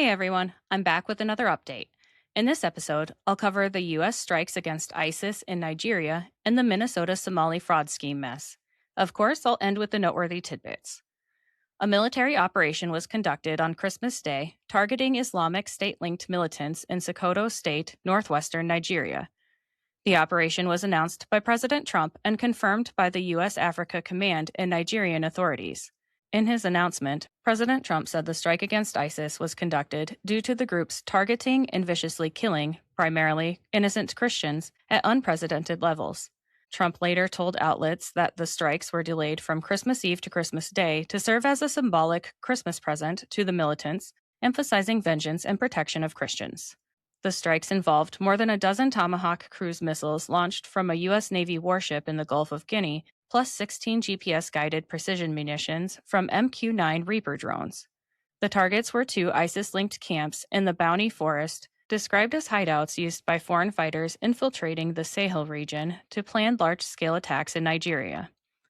Hey everyone, I'm back with another update. In this episode, I'll cover the U.S. strikes against ISIS in Nigeria and the Minnesota Somali Fraud Scheme mess. Of course, I'll end with the noteworthy tidbits. A military operation was conducted on Christmas Day targeting Islamic State-linked militants in Sokoto State, northwestern Nigeria. The operation was announced by President Trump and confirmed by the U.S. Africa Command and Nigerian authorities. In his announcement, President Trump said the strike against ISIS was conducted due to the group's targeting and viciously killing, primarily innocent Christians, at unprecedented levels. Trump later told outlets that the strikes were delayed from Christmas Eve to Christmas Day to serve as a symbolic Christmas present to the militants, emphasizing vengeance and protection of Christians. The strikes involved more than a dozen Tomahawk cruise missiles launched from a U.S. Navy warship in the Gulf of Guinea, plus 16 GPS-guided precision munitions from MQ-9 Reaper drones. The targets were two ISIS-linked camps in the Bounty Forest, described as hideouts used by foreign fighters infiltrating the Sahel region to plan large-scale attacks in Nigeria.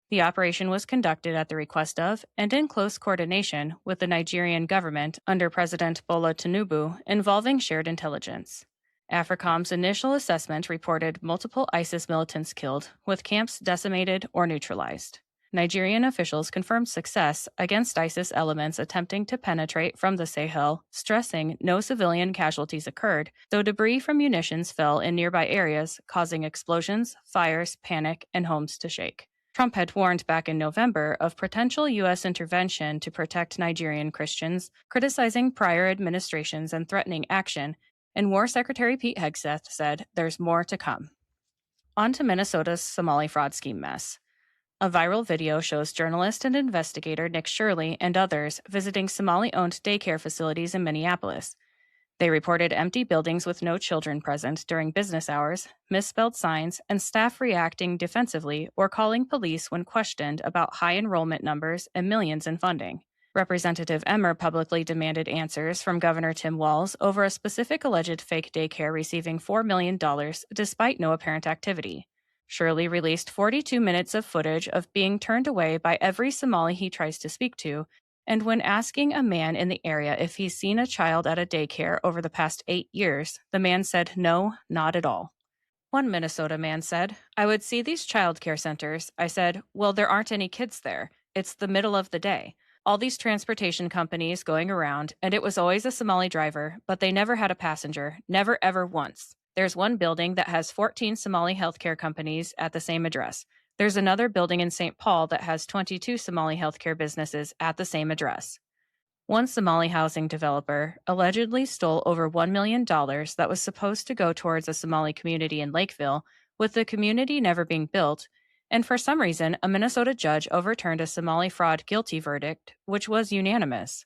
The operation was conducted at the request of and in close coordination with the Nigerian government under President Bola Tinubu, involving shared intelligence. AFRICOM's initial assessment reported multiple ISIS militants killed, with camps decimated or neutralized. Nigerian officials confirmed success against ISIS elements attempting to penetrate from the Sahel, stressing no civilian casualties occurred, though debris from munitions fell in nearby areas, causing explosions, fires, panic, and homes to shake. Trump had warned back in November of potential U.S. intervention to protect Nigerian Christians, criticizing prior administrations and threatening action, and War Secretary Pete Hegseth said there's more to come. On to Minnesota's Somali Fraud Scheme mess. A viral video shows journalist and investigator Nick Shirley and others visiting Somali-owned daycare facilities in Minneapolis. They reported empty buildings with no children present during business hours, misspelled signs, and staff reacting defensively or calling police when questioned about high enrollment numbers and millions in funding. Representative Emmer publicly demanded answers from Governor Tim Walz over a specific alleged fake daycare receiving $4 million despite no apparent activity. Shirley released 42 minutes of footage of being turned away by every Somali he tries to speak to, and when asking a man in the area if he's seen a child at a daycare over the past 8 years, the man said no, not at all. One Minnesota man said, "I would see these child care centers. I said, well, there aren't any kids there. It's the middle of the day. All these transportation companies going around, and it was always a Somali driver, but they never had a passenger, never ever once. There's one building that has 14 Somali healthcare companies at the same address. There's another building in St. Paul that has 22 Somali healthcare businesses at the same address." One Somali housing developer allegedly stole over $1 million that was supposed to go towards a Somali community in Lakeville, with the community never being built, and for some reason, a Minnesota judge overturned a Somali fraud guilty verdict, which was unanimous.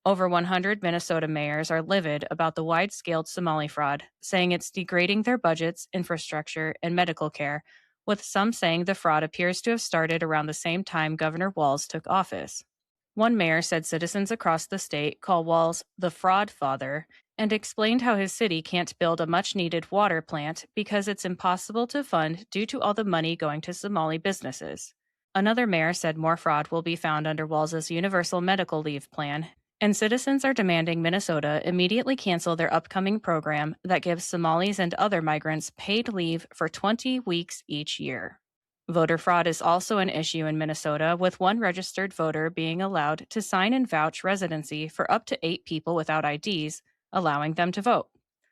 Over 100 Minnesota mayors are livid about the wide-scaled Somali fraud, saying it's degrading their budgets, infrastructure, and medical care, with some saying the fraud appears to have started around the same time Governor Walz took office. One mayor said citizens across the state call Walz the fraud father and explained how his city can't build a much-needed water plant because it's impossible to fund due to all the money going to Somali businesses. Another mayor said more fraud will be found under Walz's universal medical leave plan, and citizens are demanding Minnesota immediately cancel their upcoming program that gives Somalis and other migrants paid leave for 20 weeks each year. Voter fraud is also an issue in Minnesota, with one registered voter being allowed to sign and vouch residency for up to 8 people without IDs, allowing them to vote.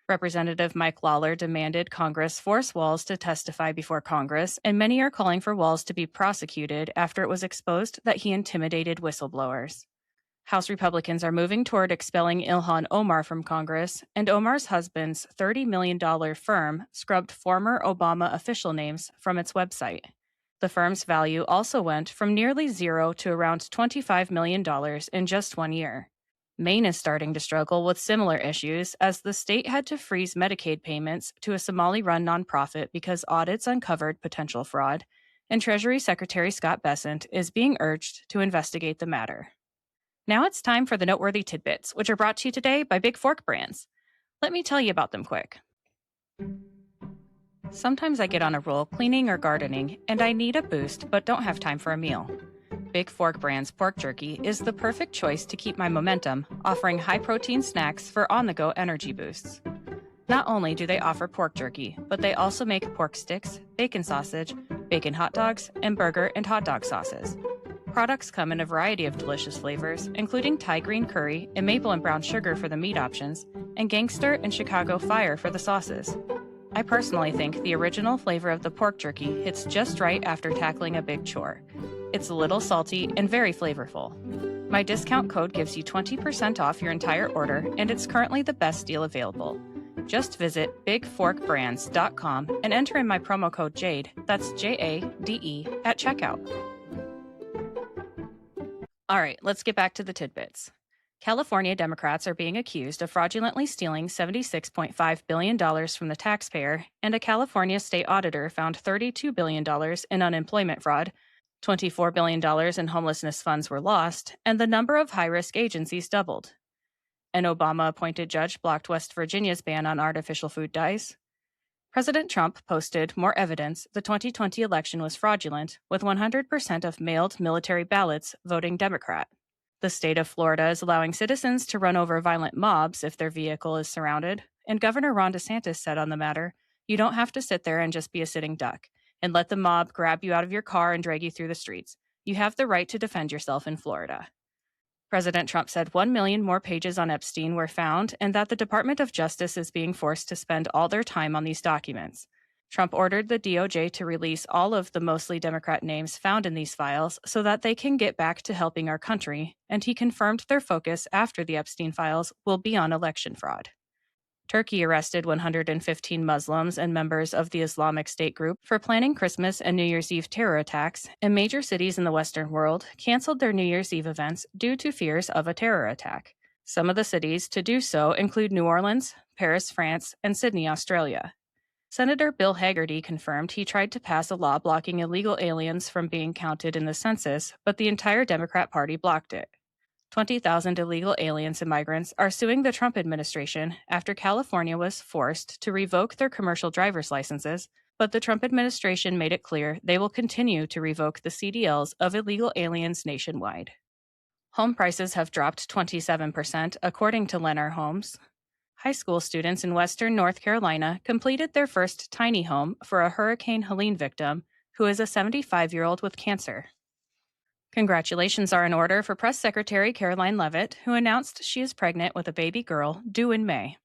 Representative Mike Lawler demanded Congress force Walz to testify before Congress, and many are calling for Walz to be prosecuted after it was exposed that he intimidated whistleblowers. House Republicans are moving toward expelling Ilhan Omar from Congress, and Omar's husband's $30 million firm scrubbed former Obama official names from its website. The firm's value also went from nearly zero to around $25 million in just 1 year. Maine is starting to struggle with similar issues, as the state had to freeze Medicaid payments to a Somali-run nonprofit because audits uncovered potential fraud, and Treasury Secretary Scott Bessent is being urged to investigate the matter. Now it's time for the noteworthy tidbits, which are brought to you today by Big Fork Brands. Let me tell you about them quick. Sometimes I get on a roll cleaning or gardening, and I need a boost but don't have time for a meal. Big Fork Brand's pork jerky is the perfect choice to keep my momentum, offering high-protein snacks for on-the-go energy boosts. Not only do they offer pork jerky, but they also make pork sticks, bacon sausage, bacon hot dogs, and burger and hot dog sauces. Products come in a variety of delicious flavors, including Thai green curry and maple and brown sugar for the meat options, and gangster and Chicago fire for the sauces. I personally think the original flavor of the pork jerky hits just right after tackling a big chore. It's a little salty and very flavorful. My discount code gives you 20% off your entire order, and it's currently the best deal available. Just visit bigforkbrands.com and enter in my promo code JADE, that's JADE, at checkout. All right, let's get back to the tidbits. California Democrats are being accused of fraudulently stealing $76.5 billion from the taxpayer, and a California state auditor found $32 billion in unemployment fraud, $24 billion in homelessness funds were lost, and the number of high-risk agencies doubled. An Obama-appointed judge blocked West Virginia's ban on artificial food dyes. President Trump posted more evidence the 2020 election was fraudulent, with 100% of mailed military ballots voting Democrat. The state of Florida is allowing citizens to run over violent mobs if their vehicle is surrounded, and Governor Ron DeSantis said on the matter, "You don't have to sit there and just be a sitting duck and let the mob grab you out of your car and drag you through the streets. You have the right to defend yourself in Florida." President Trump said 1 million more pages on Epstein were found and that the Department of Justice is being forced to spend all their time on these documents. Trump ordered the DOJ to release all of the mostly Democrat names found in these files so that they can get back to helping our country, and he confirmed their focus after the Epstein files will be on election fraud. Turkey arrested 115 Muslims and members of the Islamic State group for planning Christmas and New Year's Eve terror attacks, and major cities in the Western world canceled their New Year's Eve events due to fears of a terror attack. Some of the cities to do so include New Orleans, Paris, France, and Sydney, Australia. Senator Bill Hagerty confirmed he tried to pass a law blocking illegal aliens from being counted in the census, but the entire Democrat Party blocked it. 20,000 illegal aliens and migrants are suing the Trump administration after California was forced to revoke their commercial driver's licenses, but the Trump administration made it clear they will continue to revoke the CDLs of illegal aliens nationwide. Home prices have dropped 27%, according to Lennar Homes. High school students in western North Carolina completed their first tiny home for a Hurricane Helene victim, who is a 75-year-old with cancer. Congratulations are in order for Press Secretary Caroline Leavitt, who announced she is pregnant with a baby girl due in May.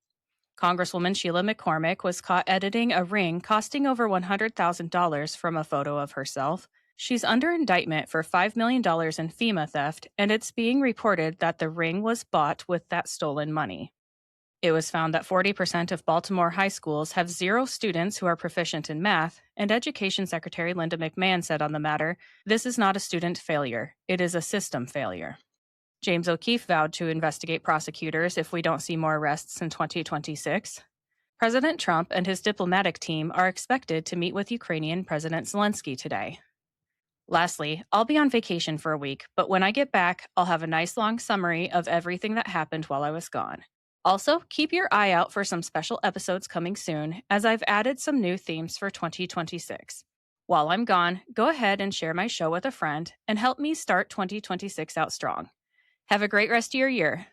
Congresswoman Sheila McCormick was caught editing a ring costing over $100,000 from a photo of herself. She's under indictment for $5 million in FEMA theft, and it's being reported that the ring was bought with that stolen money. It was found that 40% of Baltimore high schools have 0 students who are proficient in math, and Education Secretary Linda McMahon said on the matter, "This is not a student failure, it is a system failure." James O'Keefe vowed to investigate prosecutors if we don't see more arrests in 2026. President Trump and his diplomatic team are expected to meet with Ukrainian President Zelensky today. Lastly, I'll be on vacation for a week, but when I get back, I'll have a nice long summary of everything that happened while I was gone. Also, keep your eye out for some special episodes coming soon, as I've added some new themes for 2026. While I'm gone, go ahead and share my show with a friend and help me start 2026 out strong. Have a great rest of your year.